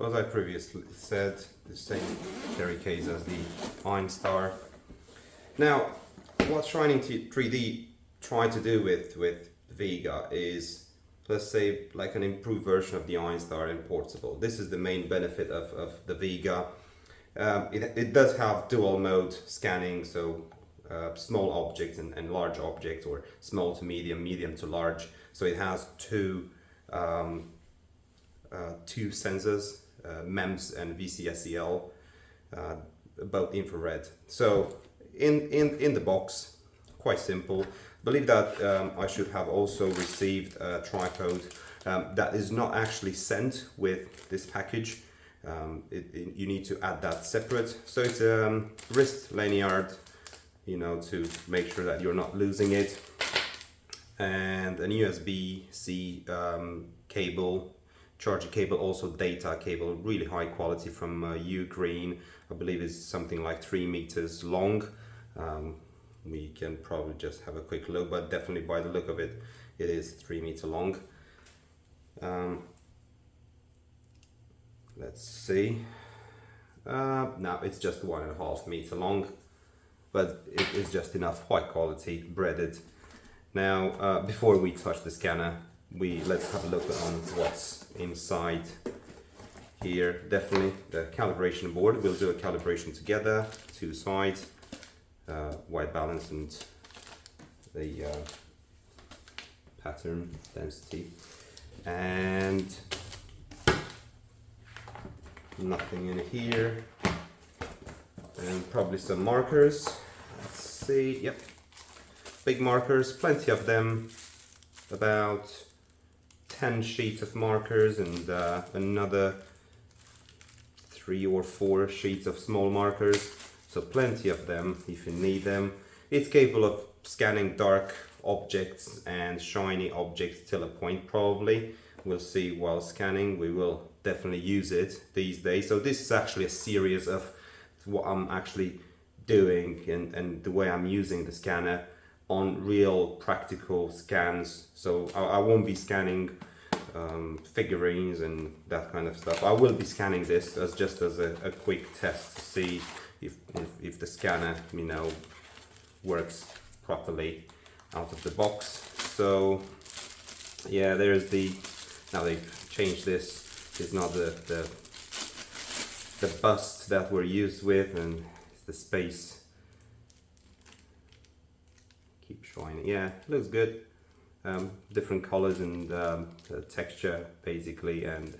as I previously said, the same carry case as the Einstar. Now, what Shining 3D tried to do with Vega is, let's say, like an improved version of the Einstar in portable. This is the main benefit of the Vega. It does have dual mode scanning, so small objects and large objects, or small to medium, medium to large. So it has two sensors, MEMS and VCSEL, both infrared. So in the box, quite simple. Believe that I should have also received a tripod that is not actually sent with this package. You need to add that separate. So it's a wrist lanyard, you know, to make sure that you're not losing it, and an USB-C cable, charger cable, also data cable, really high quality from Green. I believe it's something like 3 meters long. We can probably just have a quick look, but definitely by the look of it, it is 3 meter long. Let's see. No, it's just 1.5 meter long, but it is just enough, high quality, breaded. Now, before we touch the scanner, let's have a look on what's inside here. Definitely the calibration board. We'll do a calibration together, 2 sides, white balance and the pattern density, and nothing in here, and probably some markers. Let's see. Yep, big markers, plenty of them, about 10 sheets of markers, and another 3 or 4 sheets of small markers. So plenty of them if you need them. It's capable of scanning dark objects and shiny objects till a point, probably. We'll see while scanning. We will definitely use it these days. So this is actually a series of what I'm actually doing and the way I'm using the scanner on real practical scans. So I won't be scanning figurines and that kind of stuff. I will be scanning this as just as a quick test to see if the scanner, you know, works properly out of the box. So yeah, there's now they've changed this. It's not the bust that we're used with, and it's the space. Keep showing it. Yeah, looks good. Different colors and texture basically, and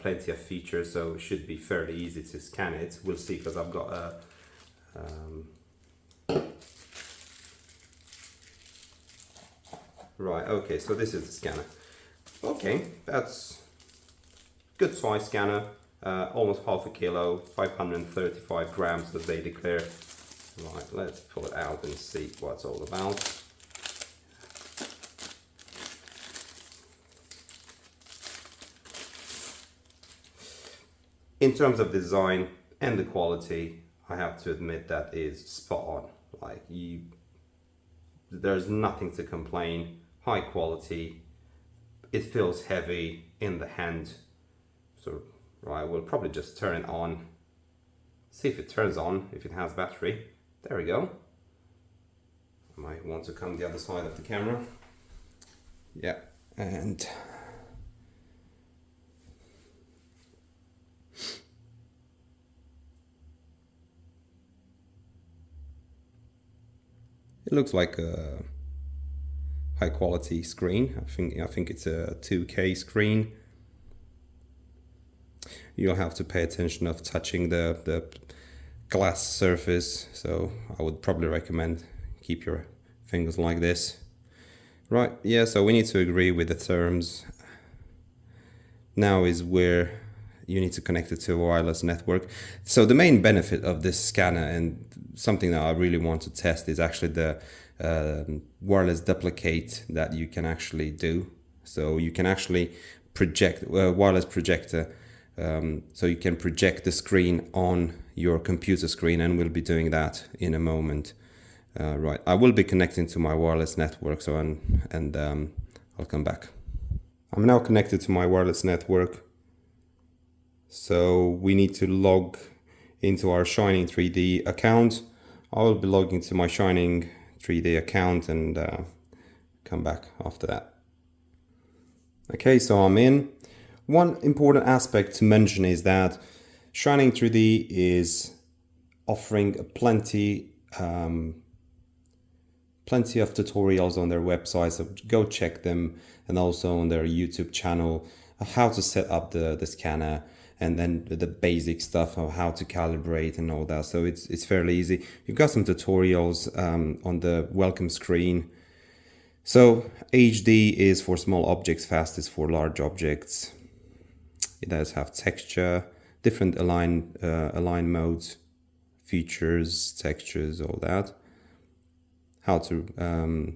plenty of features, so it should be fairly easy to scan it. We'll see, because I've got a right, okay, so this is the scanner. Okay, that's good size scanner, almost half a kilo, 535 grams as they declare. Right, let's pull it out and see what it's all about. In terms of design and the quality, I have to admit that is spot on. Like, there's nothing to complain. High quality. It feels heavy in the hand. So, right, we'll probably just turn it on. See if it turns on, if it has battery. There we go. I might want to come the other side of the camera. Yeah, and it looks like a high quality screen. I think it's a 2K screen. You'll have to pay attention of touching the glass surface, so I would probably recommend keep your fingers like this. Right, yeah, so we need to agree with the terms. Now is where you need to connect it to a wireless network. So the main benefit of this scanner, and something that I really want to test, is actually the wireless duplicate that you can actually do. So you can actually project wireless projector. So you can project the screen on your computer screen, and we'll be doing that in a moment. Right, I will be connecting to my wireless network, so I'll come back. I'm now connected to my wireless network. So we need to log into our Shining 3D account. I will be logging to my Shining 3D account and come back after that. Okay, so I'm in. One important aspect to mention is that Shining 3D is offering plenty of tutorials on their website, so go check them, and also on their YouTube channel, how to set up the scanner, and then the basic stuff of how to calibrate and all that. So it's fairly easy. You've got some tutorials on the welcome screen. So HD is for small objects, fast is for large objects. It does have texture, different align modes, features, textures, all that. How to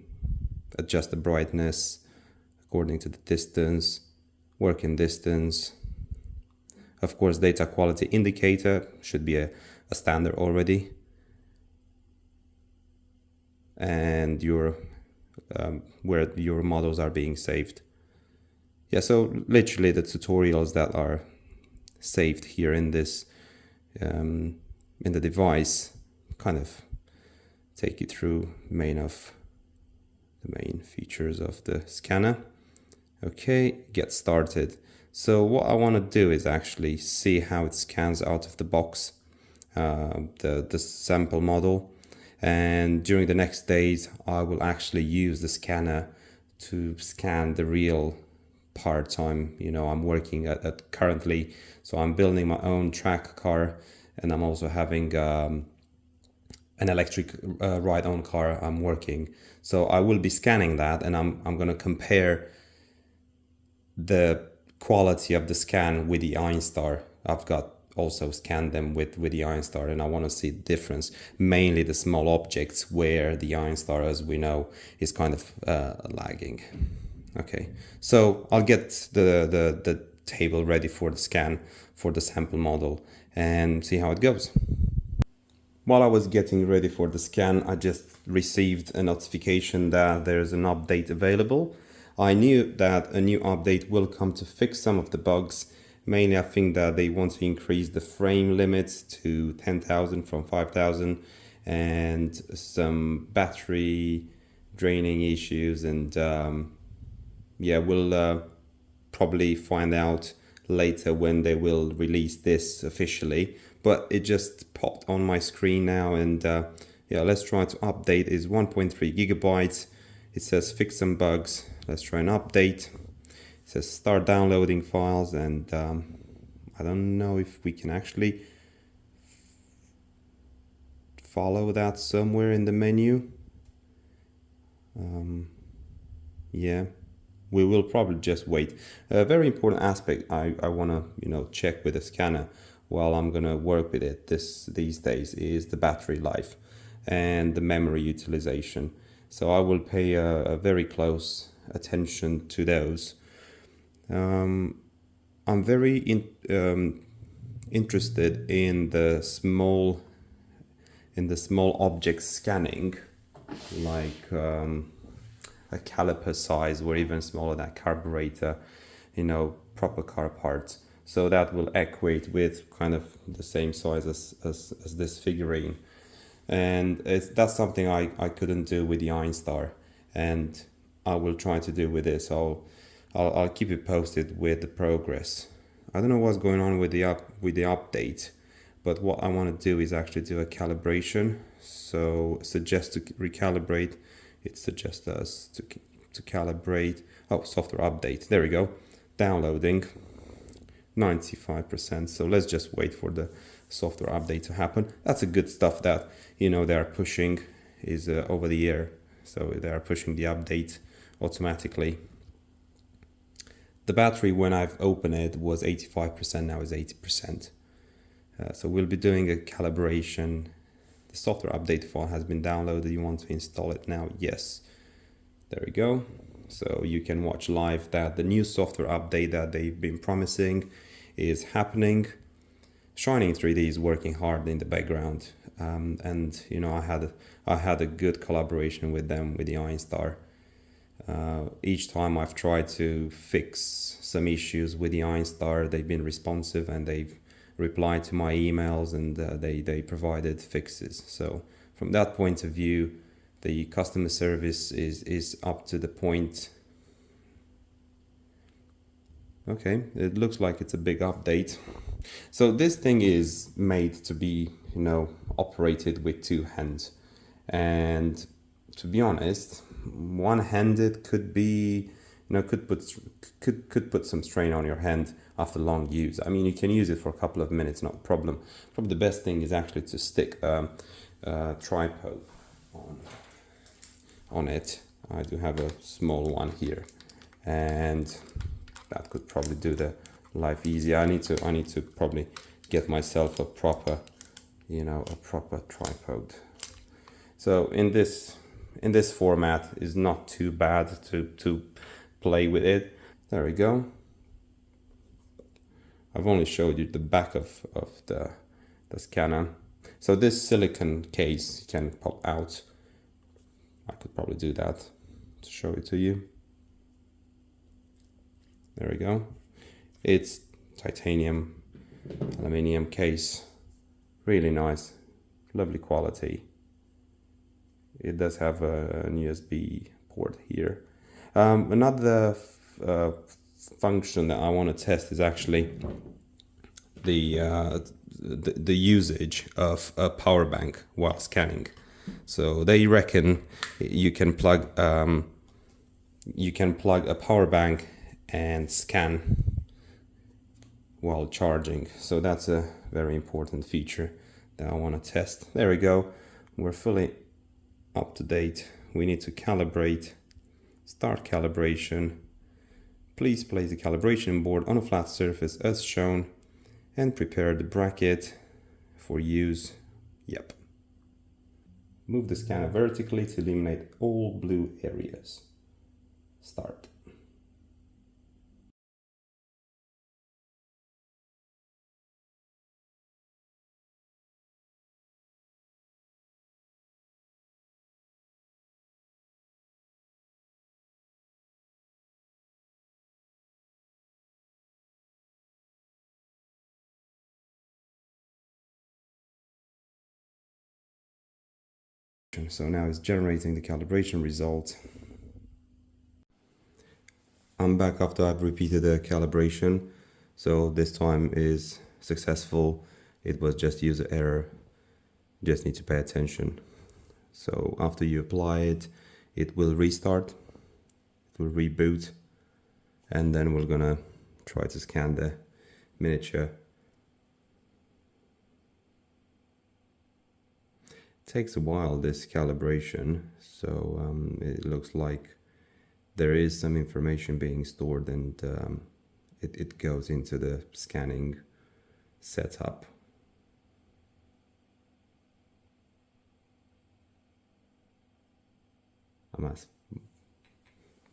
adjust the brightness according to the distance, working distance. Of course, data quality indicator should be a standard already. And your where your models are being saved. Yeah, so literally the tutorials that are saved here in this in the device kind of take you through the main features of the scanner. Okay, get started. So what I want to do is actually see how it scans out of the box, the sample model. And during the next days, I will actually use the scanner to scan the real parts I'm working at currently. So I'm building my own track car, and I'm also having an electric ride-on car I'm working. So I will be scanning that, and I'm going to compare the quality of the scan with the Einstar. I've got also scanned them with the Einstar, and I want to see the difference, mainly the small objects where the Einstar, as we know, is kind of lagging. Okay, so I'll get the table ready for the scan for the sample model and see how it goes. While I was getting ready for the scan, I just received a notification that there's an update available. I knew that a new update will come to fix some of the bugs. Mainly, I think that they want to increase the frame limits to 10,000 from 5,000, and some battery draining issues. And yeah, we'll probably find out later when they will release this officially. But it just popped on my screen now, and yeah, let's try to update. Is 1.3 gigabytes. It says fix some bugs. Let's try an update. It says start downloading files, and I don't know if we can actually follow that somewhere in the menu. Yeah, we will probably just wait. A very important aspect I want to check with the scanner while I'm gonna work with it these days is the battery life and the memory utilization. So I will pay a very close attention to those. I'm very interested in the small object scanning, like a caliper size, or even smaller than carburetor, proper car parts. So that will equate with kind of the same size as this figurine. And that's something I couldn't do with the Einstar, and I will try to do with this. I'll keep you posted with the progress. I don't know what's going on with the update, but what I want to do is actually do a calibration. So suggest to recalibrate. It suggests us to calibrate. Oh, software update. There we go. Downloading. 95%. So let's just wait for the software update to happen. That's a good stuff that they are pushing is over the air. So they are pushing the update automatically. The battery, when I've opened it, was 85%. Now is 80%. So we'll be doing a calibration. The software update file has been downloaded. You want to install it now? Yes. There we go. So you can watch live that the new software update that they've been promising is happening. Shining 3D is working hard in the background, and I had a good collaboration with them with the Einstar. Each time I've tried to fix some issues with the Einstar, they've been responsive and they've replied to my emails, and they provided fixes. So from that point of view, the customer service is up to the point. Okay, it looks like it's a big update. So this thing is made to be, operated with two hands. And to be honest, one-handed could be, could put some strain on your hand after long use. I mean, you can use it for a couple of minutes, not a problem. Probably the best thing is actually to stick a tripod on it. I do have a small one here, and that could probably do the life easier. I need to probably get myself a proper tripod. So in this format is not too bad to play with it. There we go. I've only showed you the back of the scanner. So this silicone case can pop out. I could probably do that to show it to you. There we go. It's titanium, aluminium case. Really nice, lovely quality. It does have an USB port here. Another function that I want to test is actually the usage of a power bank while scanning. So they reckon you can plug a power bank and scan while charging. So that's a very important feature that I want to test. There we go. We're fully up to date. We need to calibrate. Start calibration. Please place the calibration board on a flat surface as shown and prepare the bracket for use. Yep. Move the scanner vertically to eliminate all blue areas. Start. So now it's generating the calibration result. I'm back after I've repeated the calibration. So this time is successful. It was just user error. Just need to pay attention. So after you apply it, it will restart, it will reboot, and then we're gonna try to scan the miniature. Takes a while, this calibration, so it looks like there is some information being stored, and it goes into the scanning setup.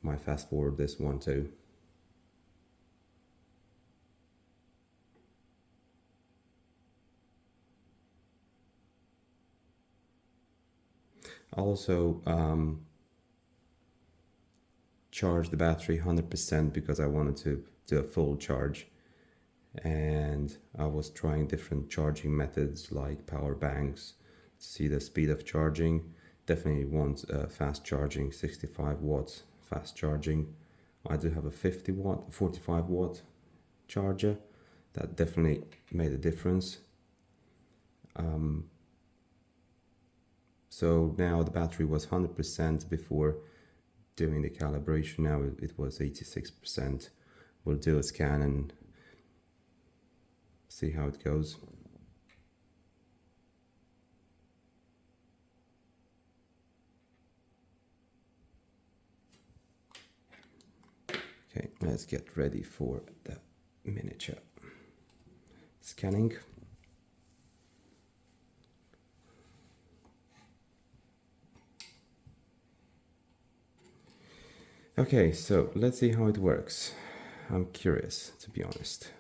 Might fast forward this one too. Also charge the battery 100% because I wanted to do a full charge, and I was trying different charging methods like power banks to see the speed of charging. Definitely want fast charging, 65 watts fast charging. I do have a 50 watt, 45 watt charger. That definitely made a difference. So now the battery was 100% before doing the calibration. Now it was 86%. We'll do a scan and see how it goes. Okay, let's get ready for the miniature scanning. Okay, so let's see how it works. I'm curious, to be honest.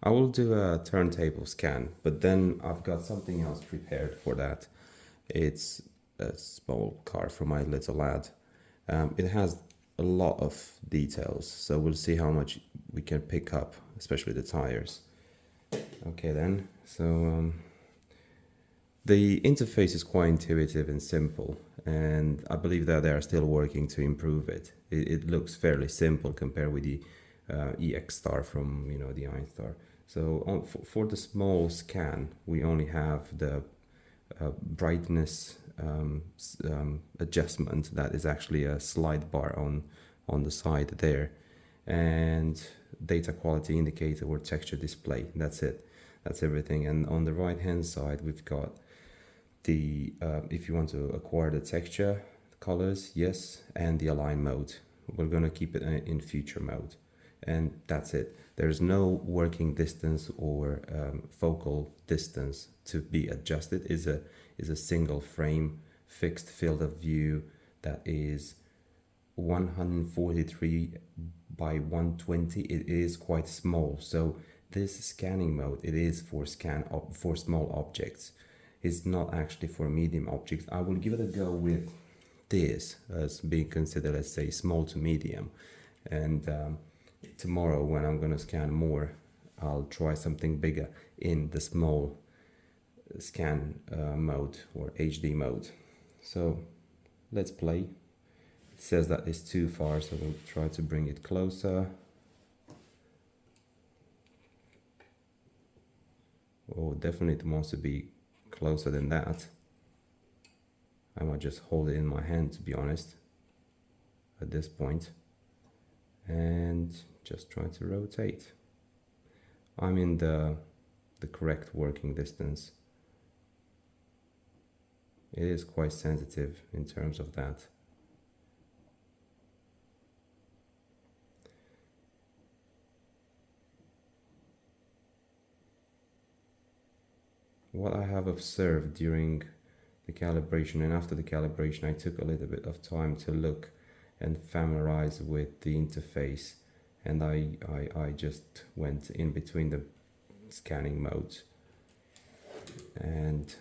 I will do a turntable scan, but then I've got something else prepared for that. It's a small car for my little lad. It has a lot of details, so we'll see how much we can pick up, especially the tires. Okay then, so the interface is quite intuitive and simple, and I believe that they are still working to improve it. It looks fairly simple compared with the EX-Star from the Einstar. So for the small scan, we only have the brightness adjustment that is actually a slide bar on the side there, and data quality indicator or texture display. That's it. That's everything. And on the right hand side, we've got the if you want to acquire the texture colors, yes, and the align mode. We're going to keep it in feature mode, and that's it. There's no working distance or focal distance to be adjusted. Is a single frame fixed field of view that is 143 by 120. It is quite small, so this scanning mode, it is for for small objects. It's not actually for medium objects. I will give it a go with this as being considered, let's say, small to medium, and tomorrow when I'm going to scan more, I'll try something bigger in the small scan mode or HD mode. So let's play. It says that it's too far, so we'll try to bring it closer. Oh, definitely it wants to be closer than that. I might just hold it in my hand, to be honest, at this point, and just try to rotate. I'm in the correct working distance. It is quite sensitive in terms of that. What I have observed during the calibration and after the calibration, I took a little bit of time to look and familiarize with the interface, and I just went in between the scanning modes, and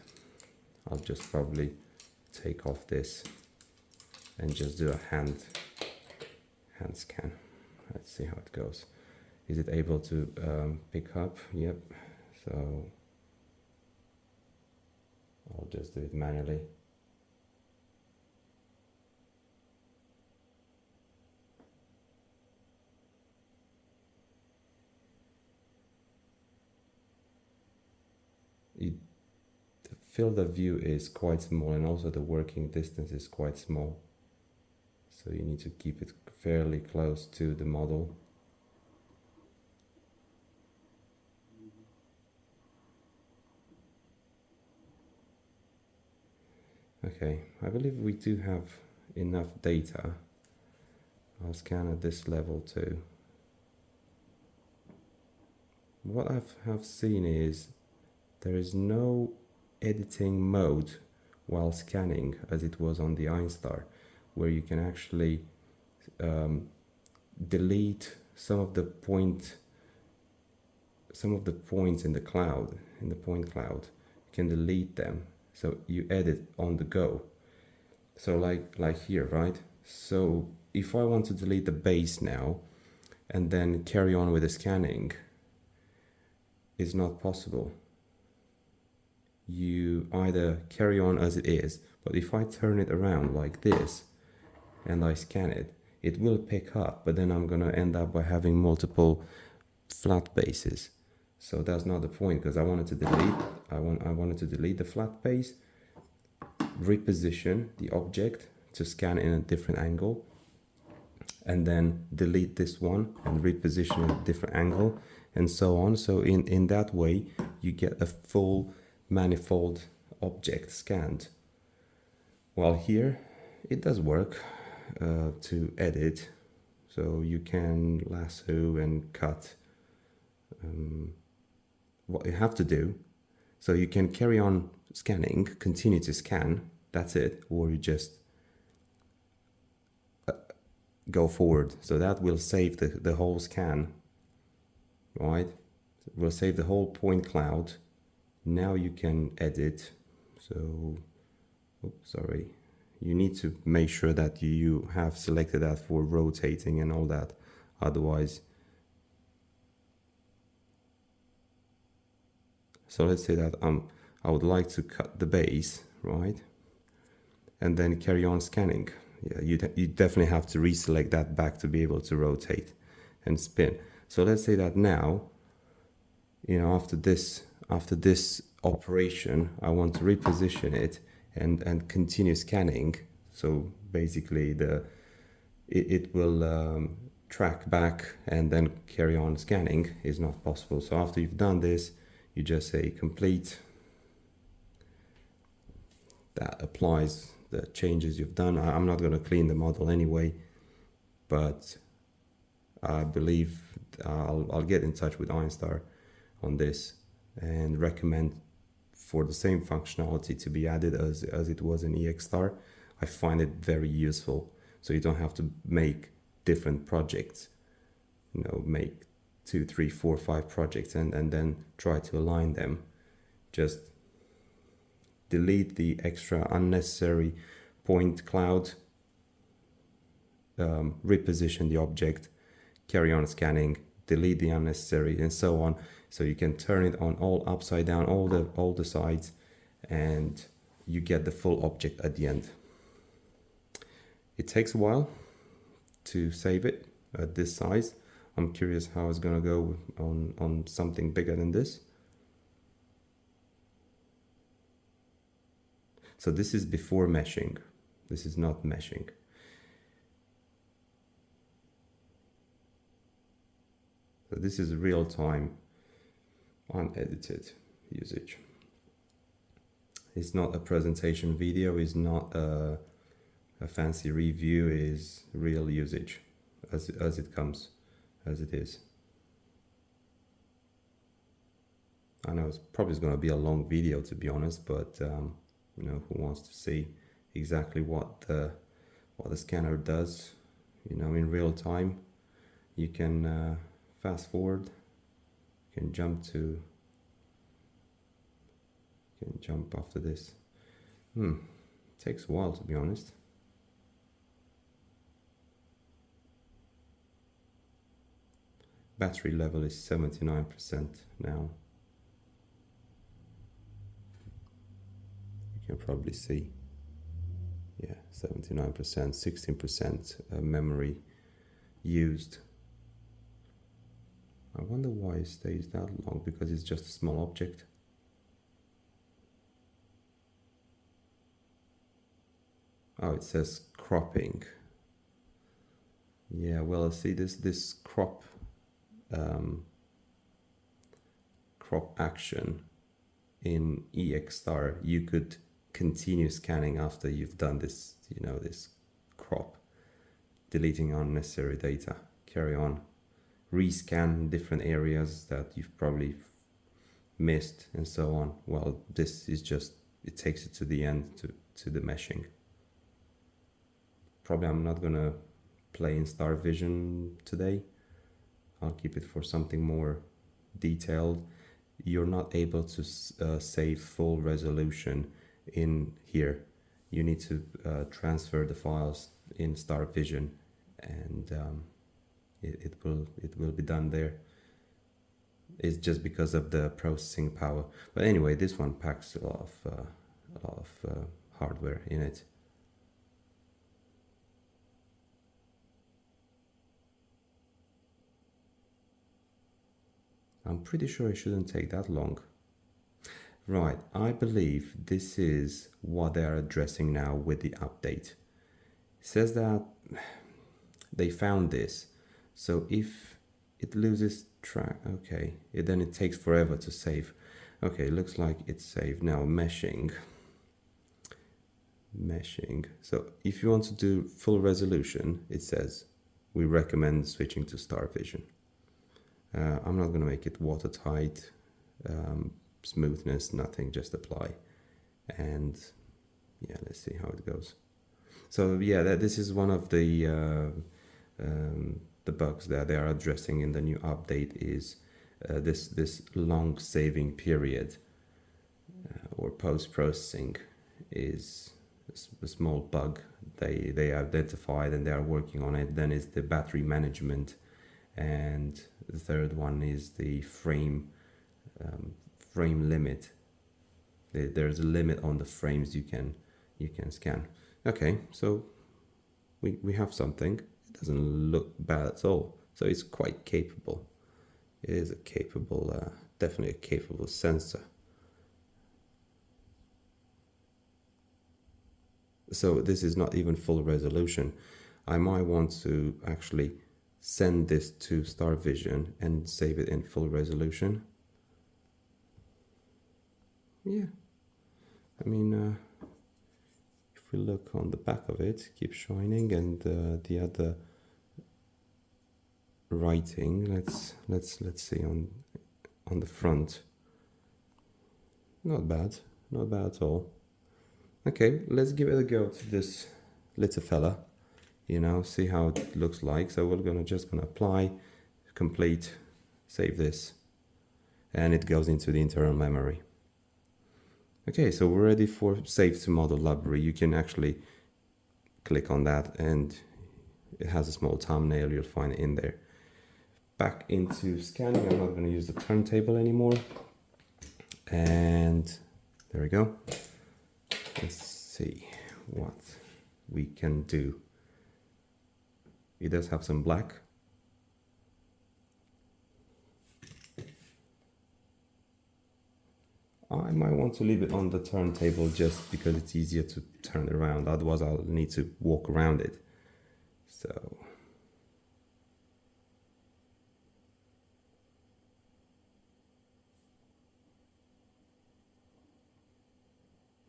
I'll just probably take off this and just do a hand scan. Let's see how it goes. Is it able to pick up? Yep. So I'll just do it manually. The field of view is quite small, and also the working distance is quite small. So you need to keep it fairly close to the model. Okay, I believe we do have enough data. I'll scan at this level too. What I have seen is there is no editing mode while scanning as it was on the Einstar, where you can actually delete some of the points in the cloud, in the point cloud. You can delete them, so you edit on the go. So like here, right? So if I want to delete the base now and then carry on with the scanning, it's not possible. You either carry on as it is, but if I turn it around like this and I scan it, it will pick up, but then I'm gonna end up by having multiple flat bases. So that's not the point, because I wanted to delete the flat base, reposition the object to scan in a different angle, and then delete this one and reposition at a different angle, and so on. So in that way you get a full manifold object scanned. While here it does work to edit, so you can lasso and cut what you have to do. So you can carry on scanning, continue to scan, that's it, or you just go forward. So that will save the whole scan, right? It will save the whole point cloud. Now you can edit. So sorry, you need to make sure that you have selected that for rotating and all that, otherwise. So let's say that I would like to cut the base, right, and then carry on scanning. Yeah, you definitely have to reselect that back to be able to rotate and spin. So let's say that now, you know, after this operation, I want to reposition it and continue scanning. So basically it will track back and then carry on scanning is not possible. So after you've done this, you just say complete. That applies the changes you've done. I'm not going to clean the model anyway, but I believe I'll get in touch with Einstar on this and recommend for the same functionality to be added as it was in EXstar. I find it very useful, so you don't have to make different projects, you know, make 2, 3, 4, 5 projects and then try to align them. Just delete the extra unnecessary point cloud, reposition the object, carry on scanning, delete the unnecessary, and so on. So you can turn it on all upside down, all the sides, and you get the full object at the end. It takes a while to save it at this size. I'm curious how it's gonna go on something bigger than this. So this is before meshing. This is not meshing. So this is real-time, unedited usage. It's not a presentation video, it's not a fancy review, is real usage as it comes, as it is. I know it's probably going to be a long video, to be honest, but you know, who wants to see exactly what the scanner does, you know, in real time. You can fast forward, you can jump after this. Takes a while, to be honest. Battery level is 79% now. You can probably see, yeah, 79%, 16% memory used. I wonder why it stays that long, because it's just a small object. Oh, it says cropping. Yeah, well, see this crop action in EXstar, you could continue scanning after you've done this, you know, this crop, deleting unnecessary data, carry on, rescan different areas that you've probably missed, and so on. Well, this is just, it takes it to the end, to the meshing. Probably I'm not gonna play Einstar Vision today. I'll keep it for something more detailed. You're not able to save full resolution in here. You need to transfer the files in Einstar Vision, and it will be done there. It's just because of the processing power. But anyway, this one packs a lot of hardware in it. I'm pretty sure it shouldn't take that long. Right, I believe this is what they are addressing now with the update. It says that they found this, so if it loses track, okay, then it takes forever to save. Okay, looks like it's saved. Now meshing. So if you want to do full resolution, it says we recommend switching to Einstar Vision. I'm not going to make it watertight, smoothness, nothing, just apply. And yeah, let's see how it goes. So yeah, this is one of the bugs that they are addressing in the new update, is this long saving period or post-processing is a small bug they identified and they are working on it. Then is the battery management, and the third one is the frame limit. There's a limit on the frames you can scan. Okay, so we have something. It doesn't look bad at all. So it's quite capable. It is a capable, definitely a capable sensor. So this is not even full resolution. I might want to actually send this to StarVision and save it in full resolution. Yeah, I mean, if we look on the back of it, keep shining, and the other writing, let's see on the front. Not bad at all. Okay, let's give it a go to this little fella, you know, see how it looks like. So we're just gonna apply, complete, save this, and it goes into the internal memory. Okay, so we're ready for save to model library. You can actually click on that and it has a small thumbnail, you'll find it in there. Back into scanning, I'm not going to use the turntable anymore. And there we go. Let's see what we can do. It does have some black. I might want to leave it on the turntable just because it's easier to turn it around. Otherwise, I'll need to walk around it. So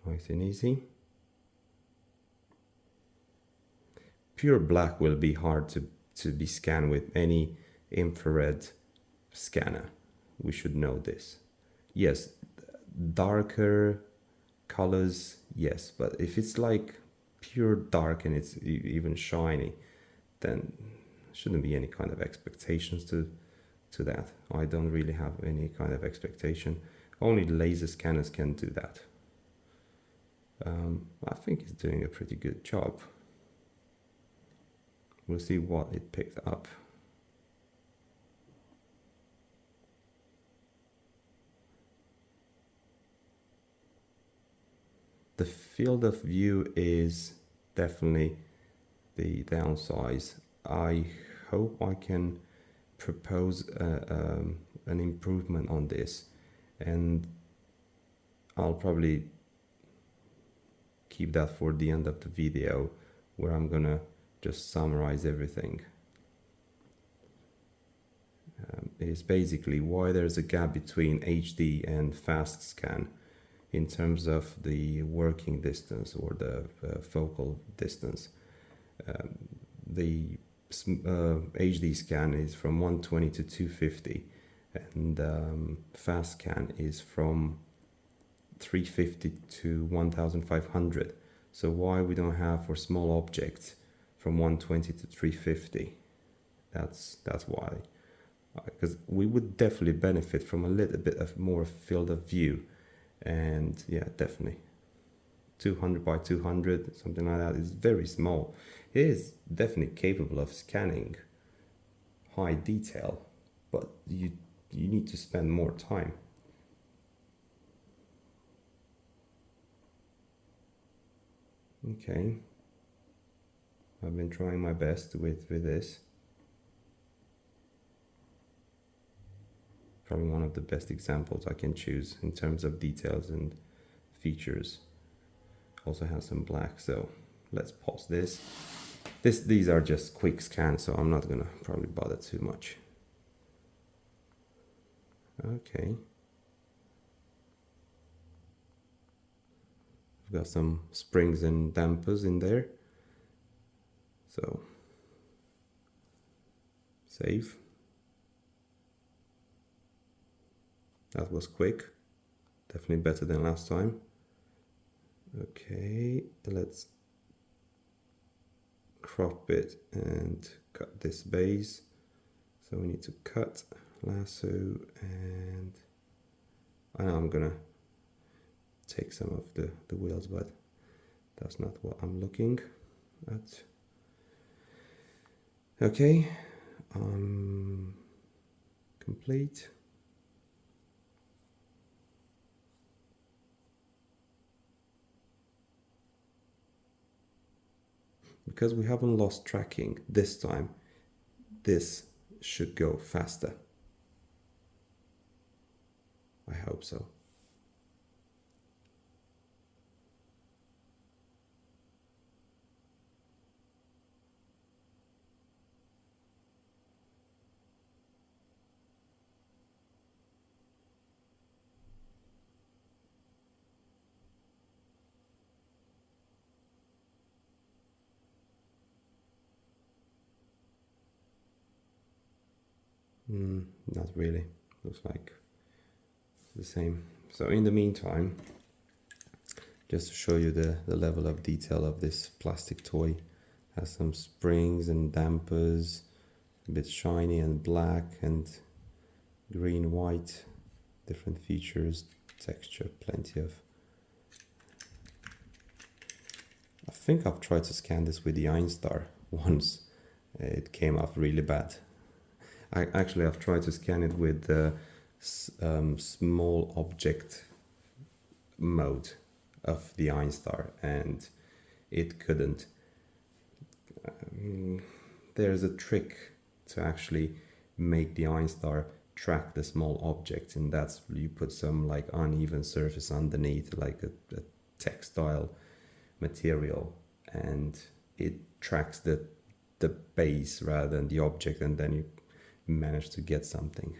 nice and easy. Pure black will be hard to be scanned with any infrared scanner. We should know this. Yes, darker colors, yes, but if it's like pure dark and it's even shiny, then shouldn't be any kind of expectations to that. I don't really have any kind of expectation. Only laser scanners can do that. I think it's doing a pretty good job. We'll see what it picked up. The field of view is definitely the downside. I hope I can propose an improvement on this, and I'll probably keep that for the end of the video, where I'm gonna just summarize everything. Is basically why there's a gap between HD and fast scan in terms of the working distance or the focal distance. The HD scan is from 120 to 250, and fast scan is from 350 to 1500. So why we don't have for small objects from 120 to 350? That's why, because we would definitely benefit from a little bit of more field of view. And yeah, definitely 200 by 200, something like that, is very small. It is definitely capable of scanning high detail, but you need to spend more time. Okay, I've been trying my best with this. Probably one of the best examples I can choose in terms of details and features. Also has some black, so let's pause this. These are just quick scans, so I'm not gonna probably bother too much. Okay. I've got some springs and dampers in there. So save. That was quick, definitely better than last time. Okay, let's crop it and cut this base. So we need to cut, lasso, and I know I'm gonna take some of the wheels, but That's not what I'm looking at. Okay, complete. Because we haven't lost tracking this time, this should go faster. I hope so. Not really. Looks like the same. So in the meantime, just to show you the level of detail of this plastic toy, has some springs and dampers, a bit shiny and black and green, white, different features, texture, plenty of. I think I've tried to scan this with the Einstar once. It came out really bad. I've tried to scan it with the small object mode of the Einstar, and it couldn't. There's a trick to actually make the Einstar track the small objects, and that's you put some like uneven surface underneath, like a textile material, and it tracks the base rather than the object, and then you manage to get something.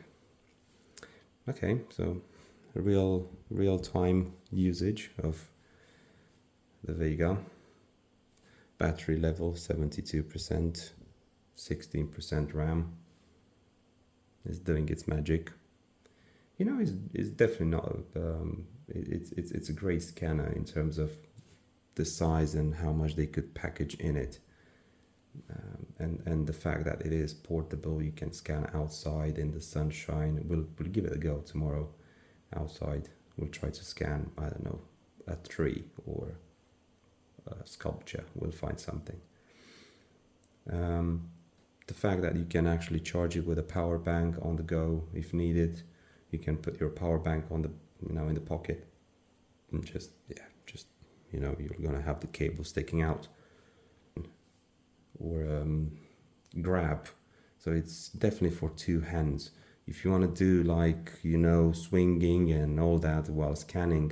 Okay, so real-time usage of the Vega. Battery level 72%, 16% RAM. It's doing its magic. You know, it's definitely not. It's a great scanner in terms of the size and how much they could package in it. And the fact that it is portable, you can scan outside in the sunshine. We'll give it a go tomorrow outside. We'll try to scan, I don't know, a tree or a sculpture. We'll find something. The fact that you can actually charge it with a power bank on the go if needed. You can put your power bank on the in the pocket and just you're gonna have the cable sticking out, or grab. So it's definitely for two hands. If you want to do like swinging and all that while scanning,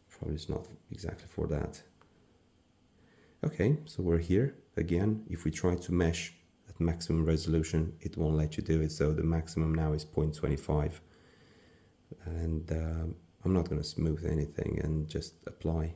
probably it's not exactly for that. Okay, so we're here again. If we try to mesh at maximum resolution, it won't let you do it. So the maximum now is 0.25, and I'm not going to smooth anything and just apply.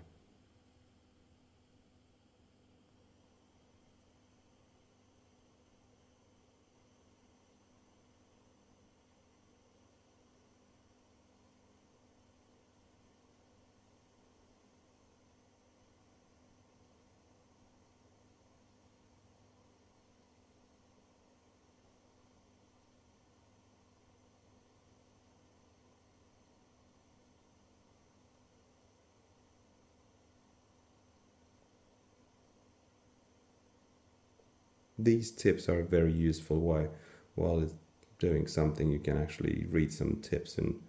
These tips are very useful while it's doing something. You can actually read some tips, and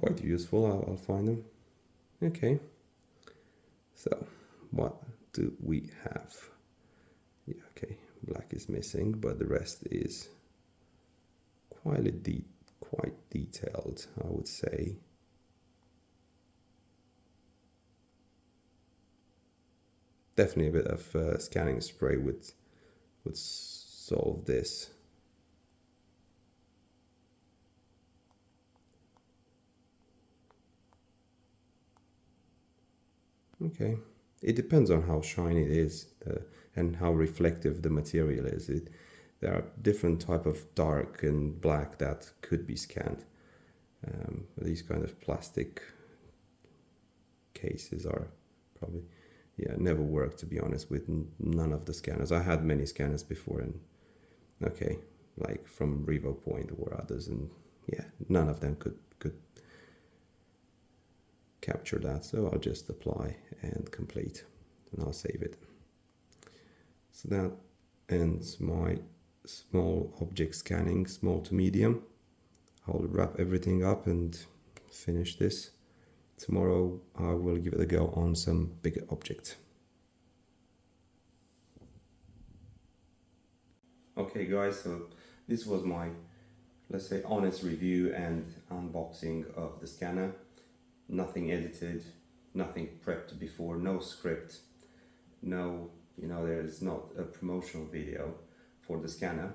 quite useful. I'll find them. Okay, so what do we have? Yeah, okay, black is missing, but the rest is quite detailed, I would say. Definitely a bit of scanning spray would solve this. Okay, it depends on how shiny it is and how reflective the material is. There are different type of dark and black that could be scanned. These kind of plastic cases are probably never worked, to be honest, with none of the scanners. I had many scanners before, and okay, like from Revo Point or others, and none of them could capture that. So I'll just apply and complete, and I'll save it. So that ends my small object scanning, small to medium. I'll wrap everything up and finish this. Tomorrow I will give it a go on some bigger objects. Okay guys, so this was my, let's say, honest review and unboxing of the scanner. Nothing edited, nothing prepped before, no script, no, there's not a promotional video for the scanner.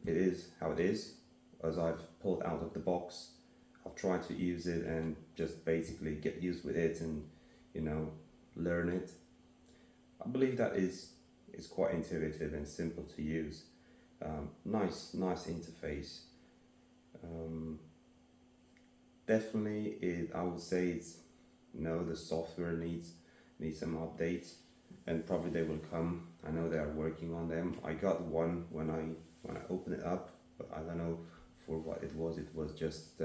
It is how it is. As I've pulled out of the box, I've tried to use it and just basically get used with it and, learn it. I believe that is quite intuitive and simple to use. Nice interface. Definitely, I would say it's, the software needs some updates, and probably they will come. I know they are working on them. I got one when I opened it up, but I don't know for what it was. It was just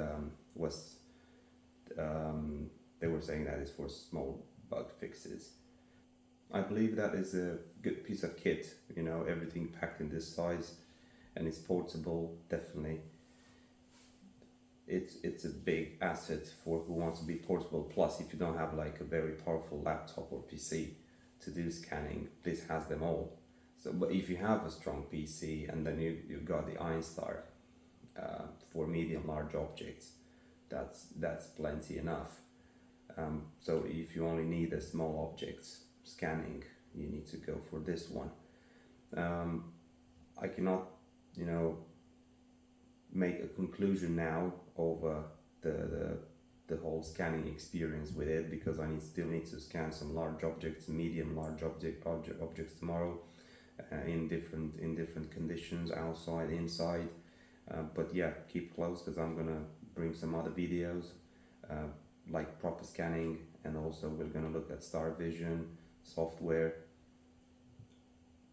they were saying that it's for small bug fixes. I believe that is a good piece of kit. Everything packed in this size, and it's portable. Definitely, it's a big asset for who wants to be portable. Plus, if you don't have like a very powerful laptop or PC to do scanning, this has them all. So, but if you have a strong PC and then you've got the Einstar for medium large objects, that's plenty enough. So if you only need a small objects scanning, you need to go for this one. I cannot, make a conclusion now over the whole scanning experience with it, because I still need to scan some large objects, medium large objects tomorrow, in different conditions, outside, inside. But yeah, keep close, because I'm gonna bring some other videos like proper scanning, and also we're gonna look at Star Vision software.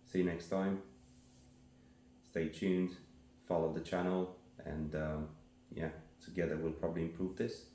See you next time. Stay tuned, follow the channel, and yeah, together we'll probably improve this.